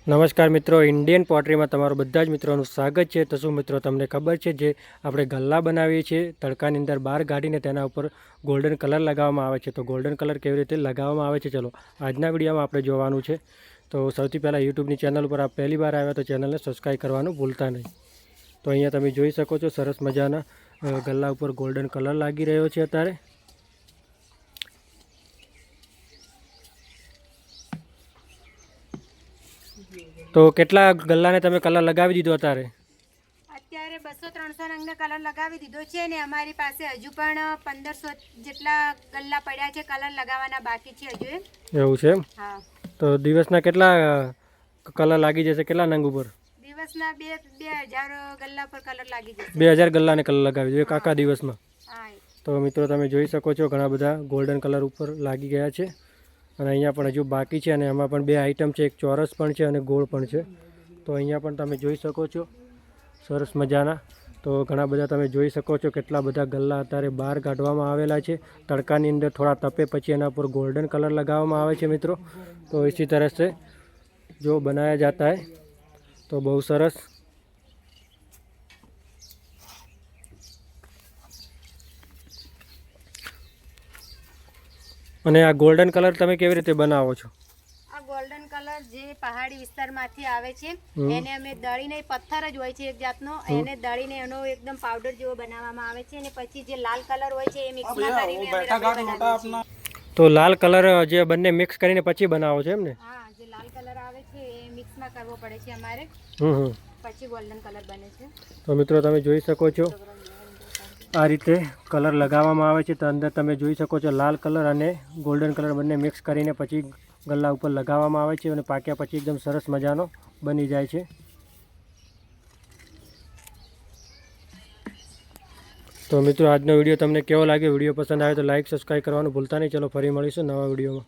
નમસ્કાર મિત્રો, ઇન્ડિયન પોટરીમાં તમારું બધા જ મિત્રોનું સ્વાગત છે। તો શું મિત્રો તમને ખબર છે જે આપણે ગલ્લા બનાવીએ છીએ તડકાની અંદર બહાર કાઢીને તેના ઉપર ગોલ્ડન કલર લગાવવામાં આવે છે। તો ગોલ્ડન કલર કેવી રીતે લગાવવામાં આવે છે ચલો આજના વિડીયોમાં આપણે જોવાનું છે। તો સૌથી પહેલાં યુટ્યુબની ચેનલ ઉપર આપ પહેલી વાર આવ્યા તો ચેનલને સબસ્ક્રાઈબ કરવાનું ભૂલતા નહીં। તો અહીંયા તમે જોઈ શકો છો સરસ મજાના ગલ્લા ઉપર ગોલ્ડન કલર લાગી રહ્યો છે અત્યારે। તો કેટલા ગલ્લાને તમે કલર લગાવી દીધો અત્યારે? અત્યારે 200-300 રંગને કલર લગાવી દીધો છે ને અમારી પાસે હજુ પણ 1500 જેટલા ગલ્લા પડ્યા છે, કલર લગાવવાના બાકી છે હજુ। એવું છે? હા। તો દિવસના કેટલા કલર લાગી જશે, કેટલા નંગ ઉપર? દિવસના 2000 ગલ્લા પર કલર લાગી જશે। 2000 ગલ્લાને કલર લગાવી દો એક આખા દિવસમાં? હા। તો મિત્રો તમે જોઈ શકો છો ઘણા બધા ગોલ્ડન કલર ઉપર લાગી ગયા છે અને અહીંયા પણ હજુ બાકી છે અને એમાં પણ બે આઈટમ છે, એક ચોરસ પણ છે અને ગોળ પણ છે। તો અહીંયા પણ તમે જોઈ શકો છો સરસ મજાના। તો ઘણા બધા તમે જોઈ શકો છો કેટલા બધા ગલ્લા અત્યારે બહાર કાઢવામાં આવેલા છે તડકાની અંદર, થોડા તપે પછી એના પર ગોલ્ડન કલર लगावવામાં આવે છે મિત્રો। तो इसी तरह से जो बनाया जाता है तो बहुत सरस। અને આ ગોલ્ડન કલર તમે કેવી રીતે બનાવો છો? આ ગોલ્ડન કલર જે પહાડી વિસ્તારમાંથી આવે છે એને અમે દળીને, પથ્થર જ હોય છે એક જાતનો, એને દળીને એનો એકદમ પાવડર જેવો બનાવવામાં આવે છે અને પછી જે લાલ કલર હોય છે એ મિક્સમાં કરીને અમે રબડી બનાવીએ છીએ। તો લાલ કલર જે બંને મિક્સ કરીને પછી બનાવો છો એમ ને? હા, જે લાલ કલર આવે છે એ મિક્સમાં કરવો પડે છે અમારે, પછી ગોલ્ડન કલર બને છે। તો મિત્રો તમે જોઈ શકો છો આ રીતે કલર લગાવવામાં આવે છે। તો અંદર તમે જોઈ શકો છો લાલ કલર અને ગોલ્ડન કલર બંને મિક્સ કરીને પછી ગલ્લા ઉપર લગાવવામાં આવે છે અને પાક્યા પછી એકદમ સરસ મજાનો બની જાય છે। તો મિત્રો આજનો વિડીયો તમને કેવો લાગ્યો? વિડીયો પસંદ આવે તો લાઈક સબસ્ક્રાઈબ કરવાનું ભૂલતા નહીં। ચલો ફરી મળીશું નવા વિડીયોમાં।